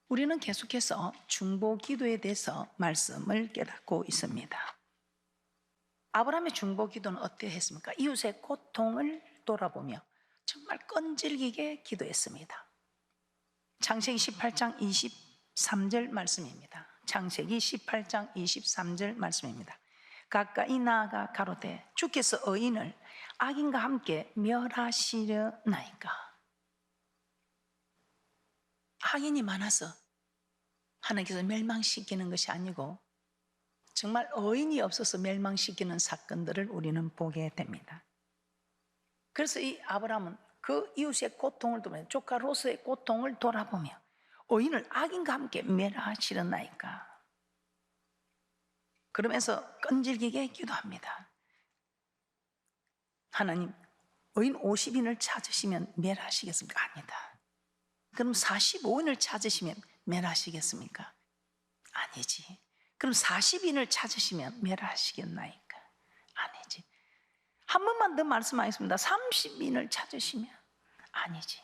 우리는 계속해서 중보 기도에 대해서 말씀을 깨닫고 있습니다. 아브라함의 중보 기도는 어떠했습니까? 이웃의 고통을 돌아보며 정말 끈질기게 기도했습니다. 창세기 18장 23절 말씀입니다. 창세기 18장 23절 말씀입니다. 가까이 나아가 가로되 주께서 의인을 악인과 함께 멸하시려나이까. 악인이 많아서 하나님께서 멸망시키는 것이 아니고 정말 의인이 없어서 멸망시키는 사건들을 우리는 보게 됩니다. 그래서 이 아브라함은 그 이웃의 고통을 돌아보며 조카 롯의 고통을 돌아보며 의인을 악인과 함께 멸하시려나이까. 그러면서 끈질기게 기도합니다. 하나님, 의인 50인을 찾으시면 멸하시겠습니까? 아니다. 그럼 45인을 찾으시면 멸하시겠습니까? 아니지. 그럼 40인을 찾으시면 멸하시겠나이까? 아니지. 한 번만 더 말씀하겠습니다. 30인을 찾으시면 아니지.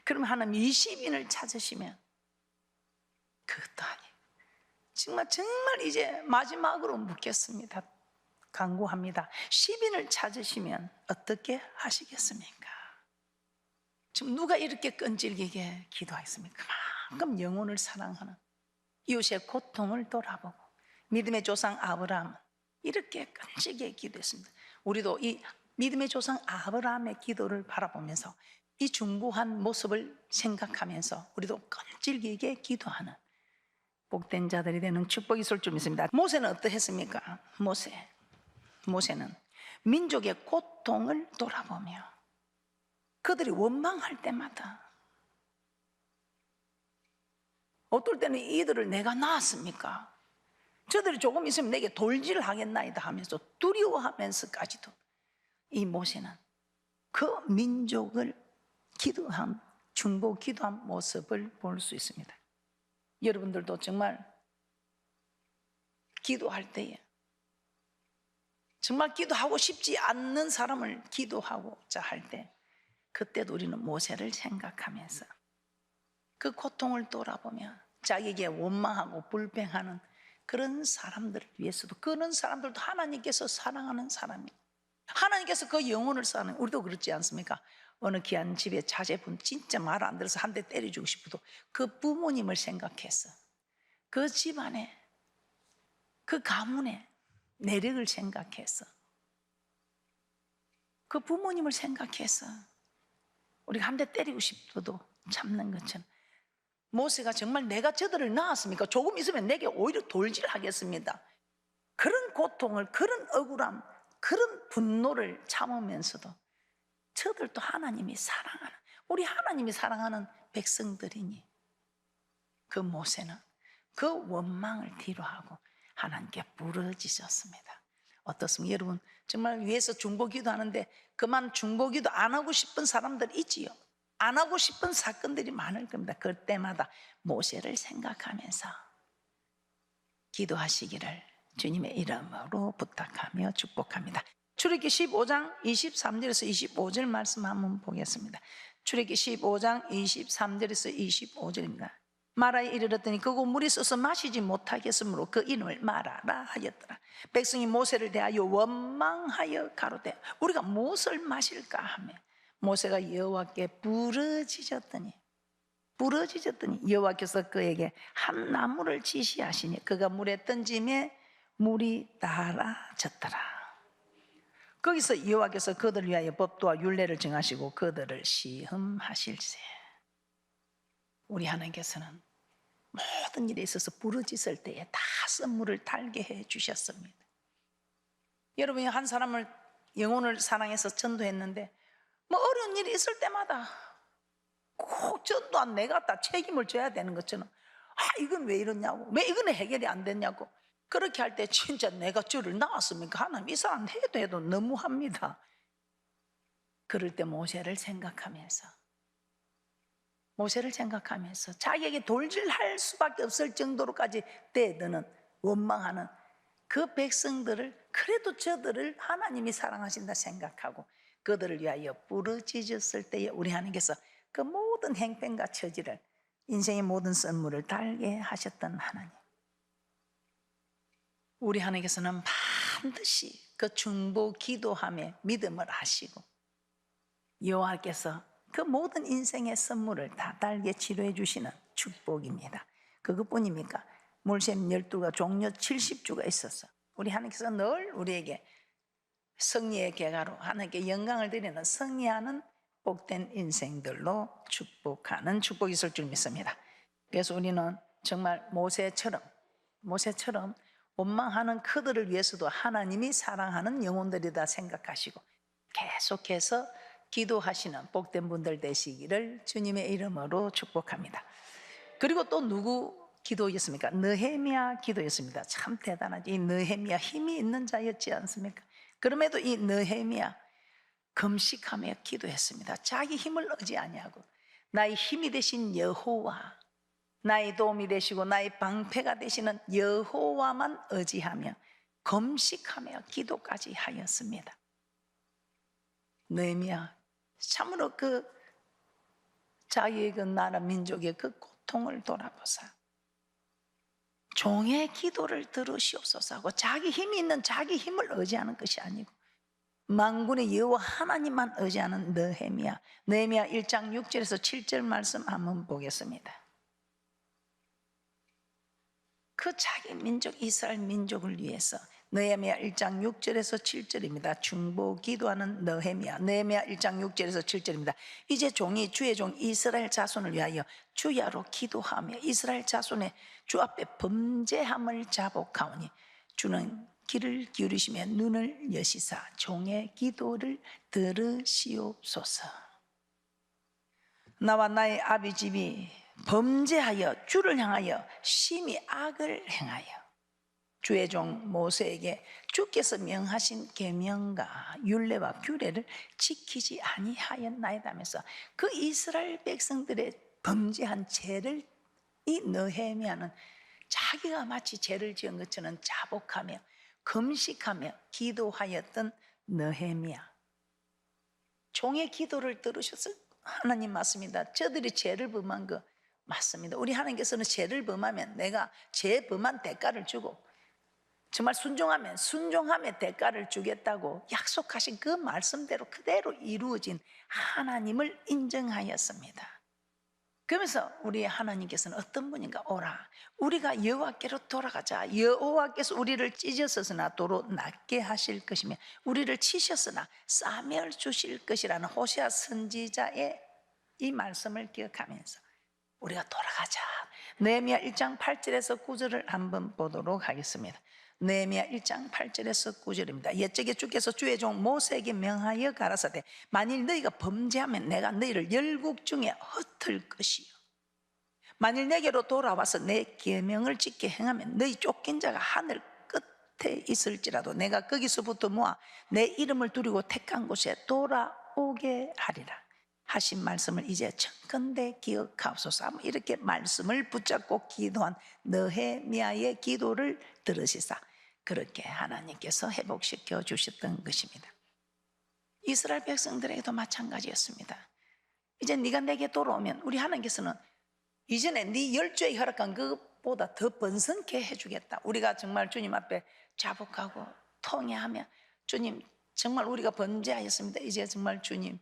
그럼 하나님 20인을 찾으시면 그것도 아니에요. 정말 이제 마지막으로 묻겠습니다. 간구합니다. 10인을 찾으시면 어떻게 하시겠습니까? 지금 누가 이렇게 끈질기게 기도하겠습니까? 그만큼 영혼을 사랑하는 이웃의 고통을 돌아보고 믿음의 조상 아브라함은 이렇게 끈질기게 기도했습니다. 우리도 이 믿음의 조상 아브라함의 기도를 바라보면서 이 중보한 모습을 생각하면서 우리도 끈질기게 기도하는 복된 자들이 되는 축복이 있을 줄 믿습니다. 모세는 어떠했습니까? 모세는 민족의 고통을 돌아보며 그들이 원망할 때마다 어떨 때는 이들을 내가 낳았습니까? 저들이 조금 있으면 내게 돌질하겠나이다 하면서 두려워하면서까지도 이 모세는 그 민족을 기도한 중보 기도한 모습을 볼 수 있습니다. 여러분들도 정말 기도할 때에 정말 기도하고 싶지 않는 사람을 기도하고자 할 때 그때도 우리는 모세를 생각하면서 그 고통을 돌아보며 자기에게 원망하고 불평하는 그런 사람들을 위해서도 그런 사람들도 하나님께서 사랑하는 사람이에요. 하나님께서 그 영혼을 사랑해요. 우리도 그렇지 않습니까? 어느 귀한 집에 자제분 진짜 말 안 들어서 한 대 때려주고 싶어도 그 부모님을 생각해서 그 집안에 그 가문의 내력을 생각해서 그 부모님을 생각해서 우리가 한 대 때리고 싶어도 참는 것처럼 모세가 정말 내가 저들을 낳았습니까? 조금 있으면 내게 오히려 돌질하겠습니다. 그런 고통을, 그런 억울함, 그런 분노를 참으면서도 저들도 하나님이 사랑하는, 우리 하나님이 사랑하는 백성들이니 그 모세는 그 원망을 뒤로하고 하나님께 부르짖었습니다. 어떻습니까? 여러분 정말 위에서 중보기도 하는데 그만 중보기도 안 하고 싶은 사람들 있지요. 안 하고 싶은 사건들이 많을 겁니다. 그때마다 모세를 생각하면서 기도하시기를 주님의 이름으로 부탁하며 축복합니다. 출애굽기 15장 23절에서 25절 말씀 한번 보겠습니다. 출애굽기 15장 23절에서 25절입니다. 마라에 이르렀더니 그곳 물이 썩어서 마시지 못하겠으므로 그 이름을 마라라 하였더라. 백성이 모세를 대하여 원망하여 가로되 우리가 무엇을 마실까 하며 모세가 여호와께 부르짖었더니 여호와께서 그에게 한 나무를 지시하시니 그가 물에 던짐에 물이 달아졌더라. 거기서 여호와께서 그들을 위하여 법도와 율례를 정하시고 그들을 시험하실세. 우리 하나님께서는 모든 일에 있어서 부르짖을 때에 다 선물을 달게 해 주셨습니다. 여러분이 한 사람을 영혼을 사랑해서 전도했는데 뭐 어려운 일이 있을 때마다 꼭 전도한 내가 다 책임을 져야 되는 것처럼 이건 왜 이러냐고, 왜 이거는 해결이 안 됐냐고 그렇게 할 때 진짜 내가 저를 낳았습니까? 하나님 이 사람 해도 너무합니다. 그럴 때 모세를 생각하면서 자기에게 돌질할 수밖에 없을 정도로까지 때드는 원망하는 그 백성들을 그래도 저들을 하나님이 사랑하신다 생각하고 그들을 위하여 부르짖었을 때에 우리 하나님께서 그 모든 행편과 처지를 인생의 모든 썰물을 달게 하셨던 하나님, 우리 하나님께서는 반드시 그 중보 기도함에 믿음을 하시고 여호와께서 그 모든 인생의 선물을 다 달게 치료해 주시는 축복입니다. 그것뿐입니까? 물샘 12가 종려 70주가 있어서 우리 하나님께서 늘 우리에게 승리의 계가로 하나님께 영광을 드리는 승리하는 복된 인생들로 축복하는 축복이 있을 줄 믿습니다. 그래서 우리는 정말 모세처럼 원망하는 그들을 위해서도 하나님이 사랑하는 영혼들이다 생각하시고 계속해서 기도하시는 복된 분들 되시기를 주님의 이름으로 축복합니다. 그리고 또 누구 기도였습니까? 느헤미야 기도였습니다. 참 대단하죠. 이 느헤미야 힘이 있는 자였지 않습니까? 그럼에도 이 느헤미야 금식하며 기도했습니다. 자기 힘을 의지 아니하고 나의 힘이 되신 여호와, 나의 도움이 되시고 나의 방패가 되시는 여호와만 의지하며 금식하며 기도까지 하였습니다. 느헤미야 참으로 그 자기의 그 나라 민족의 그 고통을 돌아보사 종의 기도를 들으시옵소서 하고 자기 힘이 있는 자기 힘을 의지하는 것이 아니고 만군의 여호와 하나님만 의지하는 느헤미야 1장 6절에서 7절 말씀 한번 보겠습니다. 그 자기 민족 이스라엘 민족을 위해서 느헤미야 1장 6절에서 7절입니다. 중보 기도하는 느헤미야 1장 6절에서 7절입니다. 이제 종이 주의 종 이스라엘 자손을 위하여 주야로 기도하며 이스라엘 자손의 주 앞에 범죄함을 자복하오니 주는 귀를 기울이시며 눈을 여시사 종의 기도를 들으시옵소서. 나와 나의 아비 집이 범죄하여 주를 향하여 심히 악을 행하여 주의 종 모세에게 주께서 명하신 계명과 율례와 규례를 지키지 아니하였나이다면서 그 이스라엘 백성들의 범죄한 죄를 이 느헤미야는 자기가 마치 죄를 지은 것처럼 자복하며 금식하며 기도하였던 느헤미야. 종의 기도를 들으셔서 하나님 맞습니다. 저들이 죄를 범한 거 맞습니다. 우리 하나님께서는 죄를 범하면 내가 죄 범한 대가를 주고 정말 순종하면 순종함의 대가를 주겠다고 약속하신 그 말씀대로 그대로 이루어진 하나님을 인정하였습니다. 그러면서 우리 하나님께서는 어떤 분인가? 오라 우리가 여호와께로 돌아가자. 여호와께서 우리를 찢으셨으나 도로 낫게 하실 것이며 우리를 치셨으나 싸매어 주실 것이라는 호세아 선지자의 이 말씀을 기억하면서 우리가 돌아가자. 느헤미야 1장 8절에서 9절을 한번 보도록 하겠습니다. 느헤미야 1장 8절에서 9절입니다. 옛적에 주께서 주의 종 모세에게 명하여 가라사대 만일 너희가 범죄하면 내가 너희를 열국 중에 흩을 것이요 만일 내게로 돌아와서 내 계명을 지켜 행하면 너희 쫓긴 자가 하늘 끝에 있을지라도 내가 거기서부터 모아 내 이름을 두리고 택한 곳에 돌아오게 하리라 하신 말씀을 이제 청컨대 기억하옵소서. 이렇게 말씀을 붙잡고 기도한 느헤미야의 기도를 들으시사 그렇게 하나님께서 회복시켜 주셨던 것입니다. 이스라엘 백성들에게도 마찬가지였습니다. 이제 네가 내게 돌아오면 우리 하나님께서는 이전에 네 열조에 허락한 그것보다 더 번성케 해주겠다. 우리가 정말 주님 앞에 자복하고 통회하며 주님 정말 우리가 범죄하였습니다. 이제 정말 주님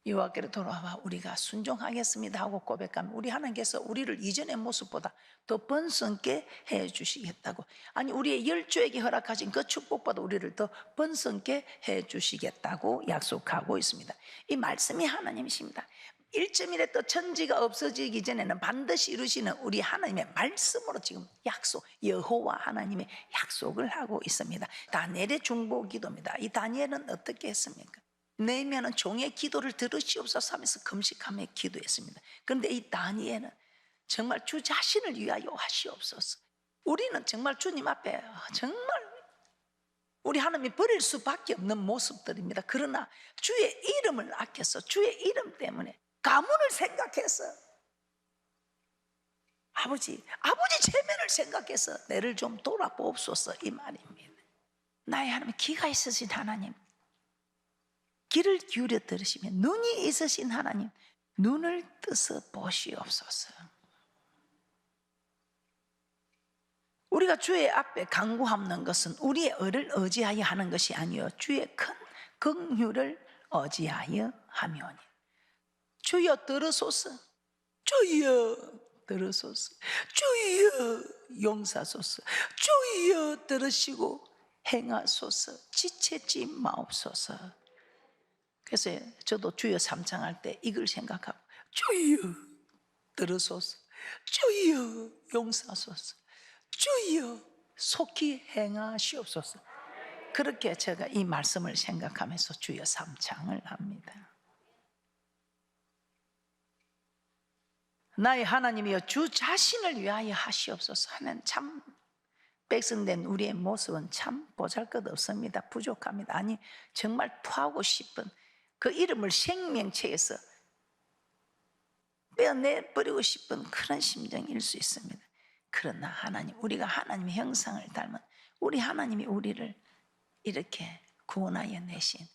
여호와께로 돌아와 우리가 순종하겠습니다 하고 고백하면 우리 하나님께서 우리를 이전의 모습보다 더 번성케 해주시겠다고, 아니 우리의 열조에게 허락하신 그 축복보다 우리를 더 번성케 해주시겠다고 약속하고 있습니다. 이 말씀이 하나님이십니다. 1.1에 또 천지가 없어지기 전에는 반드시 이루시는 우리 하나님의 말씀으로 지금 약속, 여호와 하나님의 약속을 하고 있습니다. 다니엘의 중보 기도입니다. 이 다니엘은 어떻게 했습니까? 느헤미야는 종의 기도를 들으시옵소서 하면서 금식하며 기도했습니다. 그런데 이 다니엘은 정말 주 자신을 위하여 하시옵소서. 우리는 정말 주님 앞에 정말 우리 하나님이 버릴 수밖에 없는 모습들입니다. 그러나 주의 이름을 아껴서 주의 이름 때문에 가문을 생각해서 아버지 체면을 생각해서 내를 좀 돌아보옵소서 이 말입니다. 나의 하나님, 기가 있으신 하나님, 귀를 기울여 들으시면 눈이 있으신 하나님, 눈을 뜨서 보시옵소서. 우리가 주의 앞에 간구하는 것은 우리의 의를 의지하여 하는 것이 아니요 주의 큰 긍휼을 의지하여 하며니. 주여 들으소서. 주여 들으소서. 주여 용서하소서. 주여 들으시고 행하소서. 지체지 마옵소서. 그래서 저도 주여 삼창할 때 이걸 생각하고 주여 들으소서. 주여 용서하소서. 주여 속히 행하시옵소서. 그렇게 제가 이 말씀을 생각하면서 주여 삼창을 합니다. 나의 하나님이여 주 자신을 위하여 하시옵소서 하는 참 백성된 우리의 모습은 참 보잘것없습니다. 부족합니다. 아니 정말 토하고 싶은 그 이름을 생명체에서 빼어내버리고 싶은 그런 심정일 수 있습니다. 그러나 하나님, 우리가 하나님의 형상을 닮은 우리 하나님이 우리를 이렇게 구원하여 내신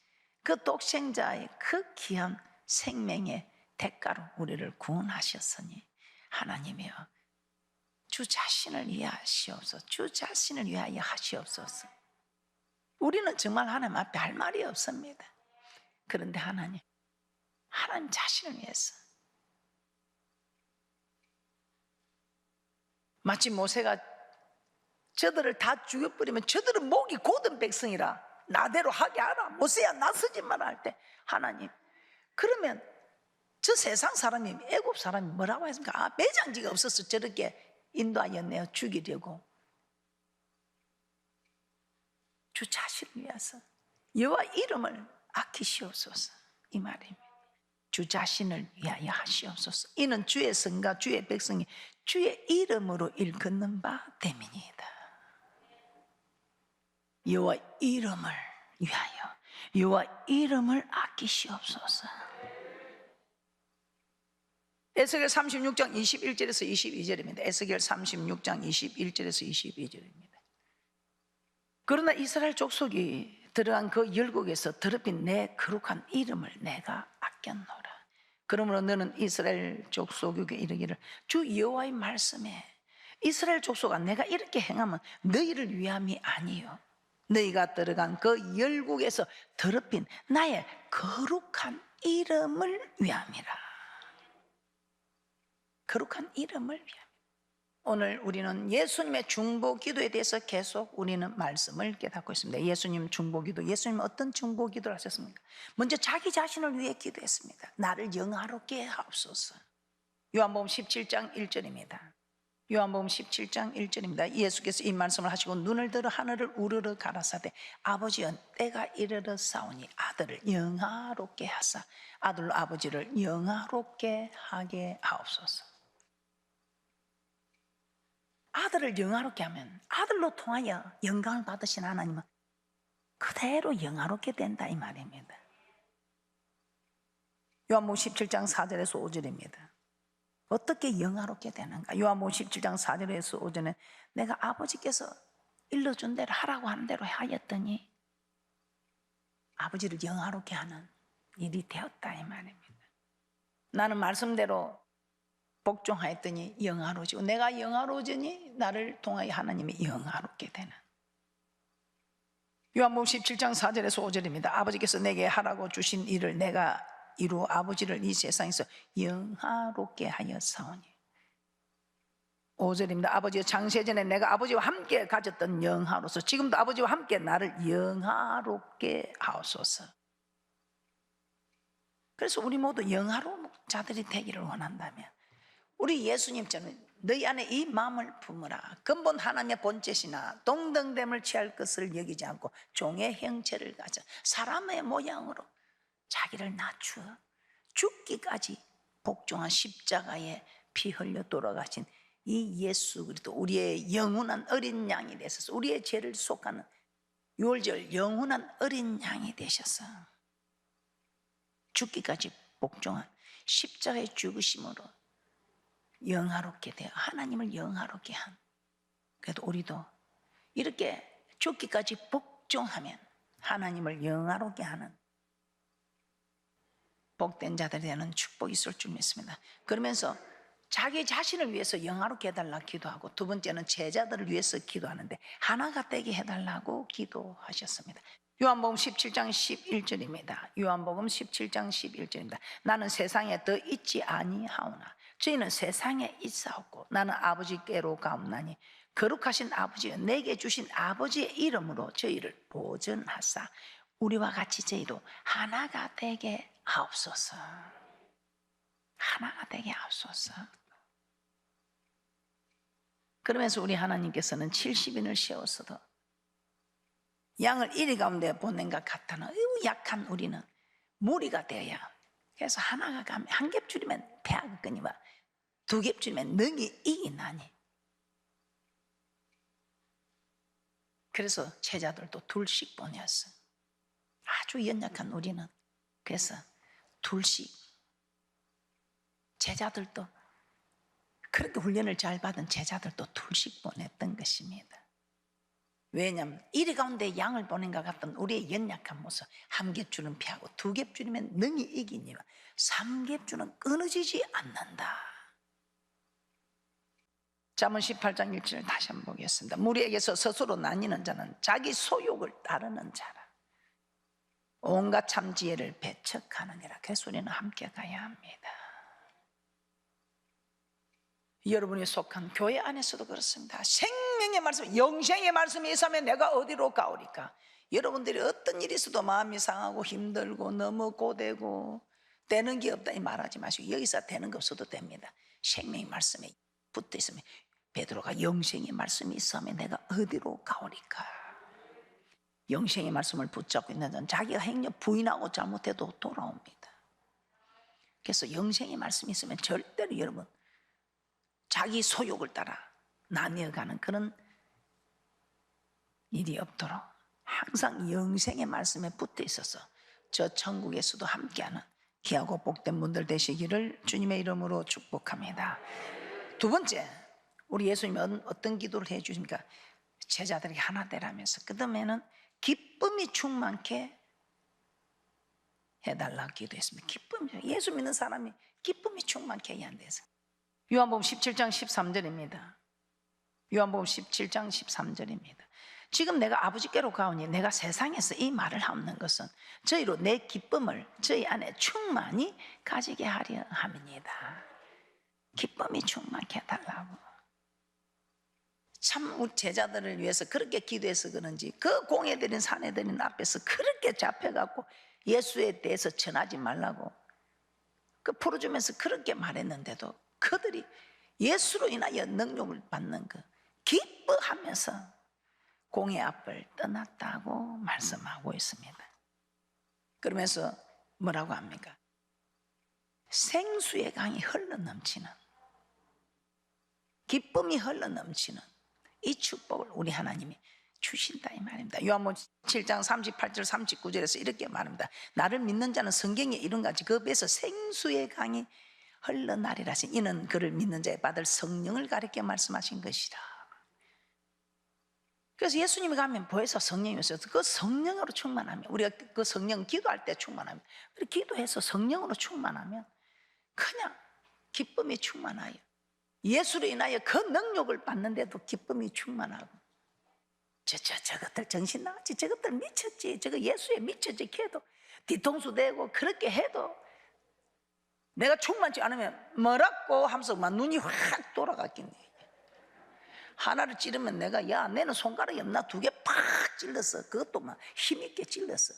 그 독생자의 그 귀한 생명의 대가로 우리를 구원하셨으니 하나님이여 주 자신을 위하시옵소서. 주 자신을 위하여 하시옵소서. 우리는 정말 하나님 앞에 할 말이 없습니다. 그런데 하나님 자신을 위해서 마치 모세가 저들을 다 죽여버리면 저들은 목이 곧은 백성이라 나대로 하게 하라. 모세야 나서지 마라 할 때 하나님 그러면 저 세상 사람이 애굽 사람이 뭐라고 했습니까? 매장지가 없어서 저렇게 인도하였네요. 죽이려고. 주 자신을 위해서 여호와 이름을 아끼시옵소서 이 말입니다. 주 자신을 위하여 하시옵소서. 이는 주의 성과 주의 백성이 주의 이름으로 일컫는 바 됨이니이다. 여호와 이름을 위하여 여호와 이름을 아끼시옵소서. 에스겔 36장 21절에서 22절입니다. 에스겔 36장 21절에서 22절입니다. 그러나 이스라엘 족속이 들어간 그 열국에서 더럽힌 내 거룩한 이름을 내가 아꼈노라. 그러므로 너는 이스라엘 족속에게 이르기를 주 여호와의 말씀에 이스라엘 족속아 내가 이렇게 행하면 너희를 위함이 아니요 너희가 들어간 그 열국에서 더럽힌 나의 거룩한 이름을 위함이라. 거룩한 이름을 위함. 오늘 우리는 예수님의 중보기도에 대해서 계속 우리는 말씀을 깨닫고 있습니다. 예수님 중보기도, 예수님 어떤 중보기도를 하셨습니까? 먼저 자기 자신을 위해 기도했습니다. 나를 영화롭게 하옵소서. 요한복음 17장 1절입니다. 요한복음 17장 1절입니다. 예수께서 이 말씀을 하시고 눈을 들어 하늘을 우러러 가라사대 아버지여 때가 이르러 싸우니 아들을 영화롭게 하사 아들로 아버지를 영화롭게 하게 하옵소서. 아들을 영화롭게 하면 아들로 통하여 영광을 받으신 하나님은 그대로 영화롭게 된다 이 말입니다. 요한복음 17장 4절에서 5절입니다. 어떻게 영화롭게 되는가? 요한복음 17장 4절에서 5절에 내가 아버지께서 일러준 대로 하라고 하는 대로 하였더니 아버지를 영화롭게 하는 일이 되었다 이 말입니다. 나는 말씀대로 복종하였더니 영화로워지고 내가 영화로워지니 나를 통하여 하나님이 영화롭게 되는. 요한복음 17장 4절에서 5절입니다. 아버지께서 내게 하라고 주신 일을 내가 이루 아버지를 이 세상에서 영화롭게 하였사오니. 5절입니다. 아버지여 창세전에 내가 아버지와 함께 가졌던 영화로서 지금도 아버지와 함께 나를 영화롭게 하옵소서. 그래서 우리 모두 영화로운 자들이 되기를 원한다면 우리 예수님처럼 너희 안에 이 마음을 품으라. 근본 하나님의 본체시나 동등됨을 취할 것을 여기지 않고 종의 형체를 가져 사람의 모양으로 자기를 낮추어 죽기까지 복종한 십자가에 피 흘려 돌아가신 이 예수 그리스도 우리의 영원한 어린 양이 되셔서 우리의 죄를 속하는 유월절 영원한 어린 양이 되셔서 죽기까지 복종한 십자가의 죽으심으로 영화롭게 되어 하나님을 영화롭게 한. 그래도 우리도 이렇게 죽기까지 복종하면 하나님을 영화롭게 하는 복된 자들이 되는 축복이 있을 줄 믿습니다. 그러면서 자기 자신을 위해서 영화롭게 해달라 기도하고, 두 번째는 제자들을 위해서 기도하는데 하나가 되게 해달라고 기도하셨습니다. 요한복음 17장 11절입니다. 요한복음 17장 11절입니다. 나는 세상에 더 있지 아니하오나 저희는 세상에 있사옵고 나는 아버지께로 가옵나니 거룩하신 아버지가 내게 주신 아버지의 이름으로 저희를 보전하사 우리와 같이 저희도 하나가 되게 하옵소서. 하나가 되게 하옵소서. 그러면서 우리 하나님께서는 70인을 세워서도 양을 이리 가운데 보낸 것 같다는 약한 우리는 무리가 되어야, 그래서 하나가 가면 한 겹 줄이면 패하가 끊이와 두 겹 줄이면 능히 이기나니. 그래서 제자들도 둘씩 보냈어. 아주 연약한 우리는. 그래서 둘씩, 제자들도 그렇게 훈련을 잘 받은 제자들도 둘씩 보냈던 것입니다. 왜냐하면 이리 가운데 양을 보낸 것 같던 우리의 연약한 모습, 한 겹줄은 피하고 두 겹줄이면 능히 이기니와 삼 겹줄은 끊어지지 않는다. 잠언 18장 1절 다시 한번 보겠습니다. 무리에게서 스스로 나뉘는 자는 자기 소욕을 따르는 자라. 온갖 참 지혜를 배척하느니라. 그래서 우리는 함께 가야 합니다. 여러분이 속한 교회 안에서도 그렇습니다. 생명의 말씀, 영생의 말씀이 있으면 내가 어디로 가오리까? 여러분들이 어떤 일이 있어도 마음이 상하고 힘들고 너무 고되고 되는 게 없다 이 말하지 마시고, 여기서 되는 게 없어도 됩니다. 생명의 말씀에 붙어 있으면, 베드로가 영생의 말씀이 있으면 내가 어디로 가오리까? 영생의 말씀을 붙잡고 있는 자는 자기가 행력 부인하고 잘못해도 돌아옵니다. 그래서 영생의 말씀이 있으면 절대로 여러분 자기 소욕을 따라 나뉘어가는 그런 일이 없도록 항상 영생의 말씀에 붙어 있어서 저 천국에서도 함께하는 귀하고 복된 분들 되시기를 주님의 이름으로 축복합니다. 두 번째, 우리 예수님은 어떤 기도를 해주십니까? 제자들이 하나 되라면서 그 다음에는 기쁨이 충만케 해달라고 기도했습니다. 기쁨이, 예수 믿는 사람이 기쁨이 충만케 해야 한대서. 요한복음 17장 13절입니다. 요한복음 17장 13절입니다. 지금 내가 아버지께로 가오니 내가 세상에서 이 말을 하는 것은 저희로 내 기쁨을 저희 안에 충만히 가지게 하려 함이니이다. 기쁨이 충만케 해달라고. 참 우리 제자들을 위해서 그렇게 기도해서 그런지 그 공회들인 사내들인 앞에서 그렇게 잡혀갖고 예수에 대해서 전하지 말라고 그 풀어주면서 그렇게 말했는데도 그들이 예수로 인하여 능력을 받는 그 기뻐하면서 공회 앞을 떠났다고 말씀하고 있습니다. 그러면서 뭐라고 합니까? 생수의 강이 흘러넘치는, 기쁨이 흘러넘치는 이 축복을 우리 하나님이 주신다 이 말입니다. 요한복음 7장 38절 39절에서 이렇게 말합니다. 나를 믿는 자는 성경에 이른같이 그 배에서 생수의 강이 흘러나리라 하신, 이는 그를 믿는 자에 받을 성령을 가리켜 말씀하신 것이라. 그래서 예수님이 가면 보혜사 성령이 있어서 그 성령으로 충만하면, 우리가 그 성령 기도할 때 충만하면, 기도해서 성령으로 충만하면 그냥 기쁨이 충만하여 예수로 인하여 그 능력을 받는데도 기쁨이 충만하고, 저것들 정신 나갔지, 저것들 미쳤지, 저거 예수에 미쳤지 해도 뒤통수 대고 그렇게 해도 내가 충만치 않으면 뭐라고 하면서 막 눈이 확 돌아갔겠네. 하나를 찌르면 내가, 야 내는 손가락이 없나? 두 개 팍 찔렀어. 그것도 막 힘있게 찔렀어.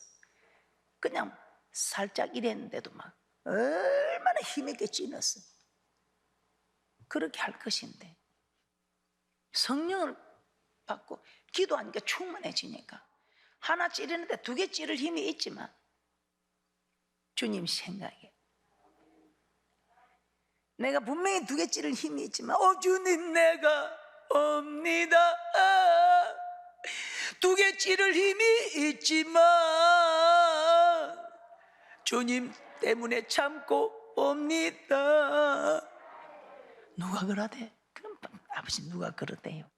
그냥 살짝 이랬는데도 막 얼마나 힘있게 찔렀어. 그렇게 할 것인데 성령을 받고 기도하니까 충만해지니까 하나 찌르는데 두 개 찌를 힘이 있지만 주님 생각에 내가 분명히 두 개 찌를 힘이 있지만 주님 내가 옵니다. 두 개 찌를 힘이 있지만 주님 때문에 참고 옵니다. 누가 그러대? 그럼 아버지 누가 그러대요?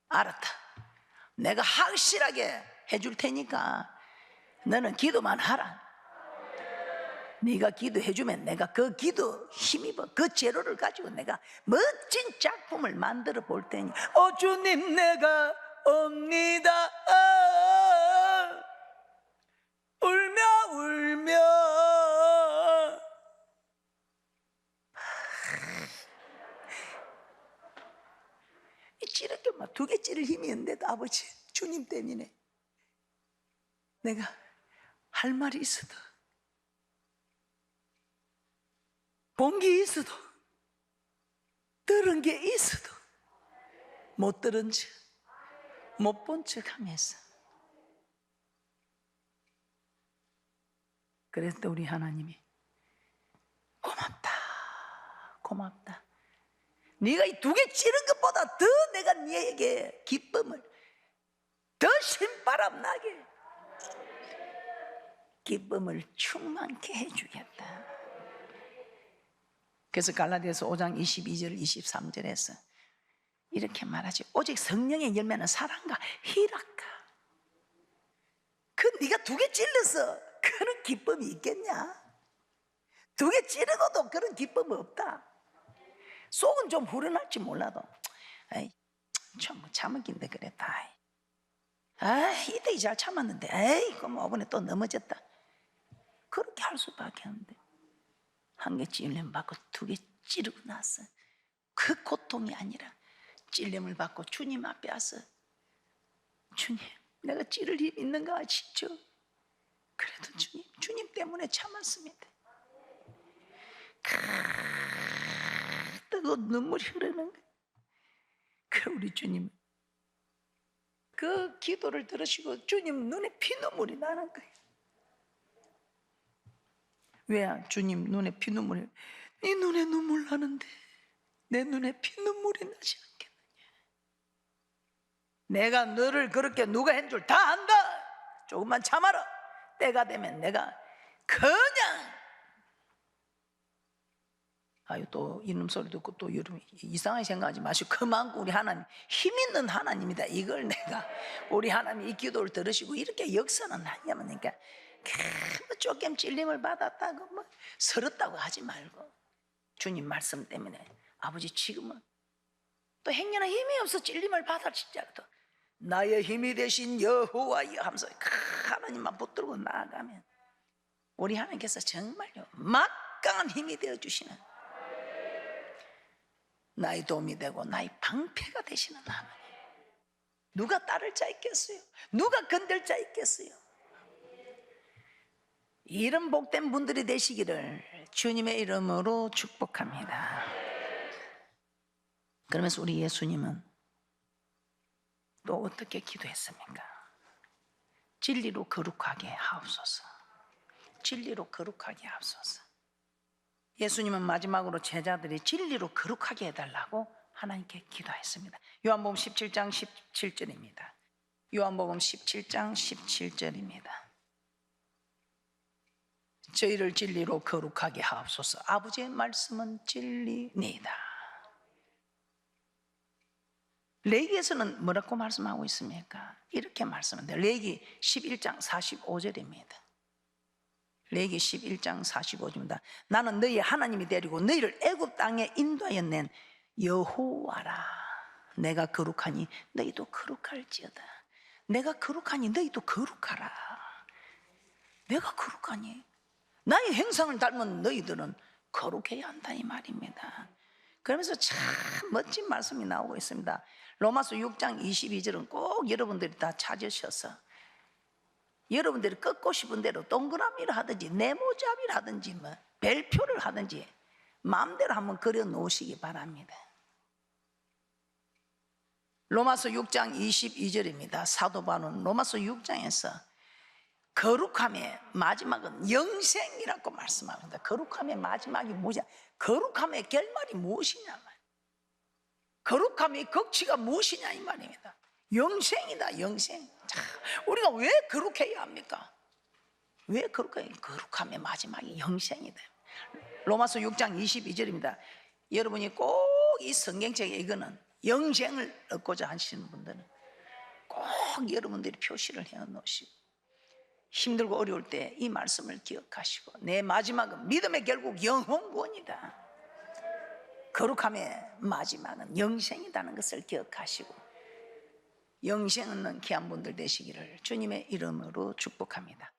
알았다. 내가 확실하게 해줄 테니까 너는 기도만 하라. 네가 기도해주면 내가 그 기도 힘입어 그 재료를 가지고 내가 멋진 작품을 만들어 볼 테니 주님 내가 옵니다. 울며 울며. 찌를 게 막 2개 찌를 힘이 있는데도 아버지 주님 때문에 내가 할 말이 있어도 본 게 있어도 들은 게 있어도 못 들은 척 못 본 척 하면서. 그래서 우리 하나님이 고맙다 고맙다. 네가 이 2개 찌른 것보다 더 내가 네에게 기쁨을 더 신바람 나게 기쁨을 충만케 해주겠다. 그래서 갈라디아서 5장 22절 23절에서 이렇게 말하지. 오직 성령의 열매는 사랑과 희락과. 그 네가 2개 찔러서 그런 기쁨이 있겠냐? 2개 찌르고도 그런 기쁨 없다. 속은 좀 후련할지 몰라도 에이, 좀 참았긴데 그랬다. 이때이 잘 참았는데 에이 그럼 이번에 또 넘어졌다. 그렇게 할 수밖에 없는데 1개 찔림 받고 2개 찌르고 나서 그 고통이 아니라 찔림을 받고 주님 앞에 와서 주님 내가 찌를 힘 있는가 아시죠? 그래도 주님 때문에 참았습니다. 뜨거운 눈물이 흐르는 거예요. 그 우리 주님 그 기도를 들으시고 주님 눈에 피눈물이 나는 거예요. 왜 주님 눈에 피눈물이? 네 눈에 눈물 나는데 내 눈에 피눈물이 나지 않겠느냐? 내가 너를 그렇게 누가 한 줄 다 안다. 조금만 참아라. 때가 되면 내가 그냥 또 이놈 소리 듣고 또 여러분 이상하게 생각하지 마시고 그만큼 우리 하나님 힘 있는 하나님이다. 이걸 내가 우리 하나님이 이 기도를 들으시고 이렇게 역사는 하냐면 그러니까 조금 찔림을 받았다고 뭐 서럽다고 하지 말고 주님 말씀 때문에 아버지 지금은 또 행여나 힘이 없어 찔림을 받았을지라도 나의 힘이 되신 여호와여 하면서 하나님만 붙들고 나아가면 우리 하나님께서 정말요 막강한 힘이 되어주시는 나의 도움이 되고 나의 방패가 되시는 하나님. 누가 따를 자 있겠어요? 누가 건들 자 있겠어요? 이런 복된 분들이 되시기를 주님의 이름으로 축복합니다. 그러면서 우리 예수님은 또 어떻게 기도했습니까? 진리로 거룩하게 하옵소서. 진리로 거룩하게 하옵소서. 예수님은 마지막으로 제자들이 진리로 거룩하게 해달라고 하나님께 기도했습니다. 요한복음 17장 17절입니다. 요한복음 17장 17절입니다. 저희를 진리로 거룩하게 하옵소서. 아버지의 말씀은 진리니이다. 레위기에서는 뭐라고 말씀하고 있습니까? 이렇게 말씀합니다. 레위기 11장 45절입니다. 레위기 11장 45절입니다. 나는 너희 하나님이 되리고 너희를 애굽 땅에 인도하여 낸 여호와라. 내가 거룩하니 너희도 거룩할지어다. 내가 거룩하니 너희도 거룩하라. 내가 거룩하니 나의 행상을 닮은 너희들은 거룩해야 한다 이 말입니다. 그러면서 참 멋진 말씀이 나오고 있습니다. 로마서 6장 22절은 꼭 여러분들이 다 찾으셔서 여러분들이 꺾고 싶은 대로 동그라미를 하든지 네모잡이를 하든지 뭐 별표를 하든지 마음대로 한번 그려 놓으시기 바랍니다. 로마서 6장 22절입니다. 사도 바울은 로마서 6장에서 거룩함의 마지막은 영생이라고 말씀합니다. 거룩함의 마지막이 뭐냐? 거룩함의 결말이 무엇이냐? 거룩함의 극치가 무엇이냐 이 말입니다. 영생이다. 영생. 자, 우리가 왜 거룩해야 합니까? 왜 거룩해야? 거룩함의 마지막이 영생이다. 로마서 6장 22절입니다. 여러분이 꼭 이 성경책에 이거는 영생을 얻고자 하시는 분들은 꼭 여러분들이 표시를 해 놓으시고 힘들고 어려울 때 이 말씀을 기억하시고, 내 마지막은 믿음의 결국 영혼구원이다, 거룩함의 마지막은 영생이라는 것을 기억하시고 영생 얻는 귀한 분들 되시기를 주님의 이름으로 축복합니다.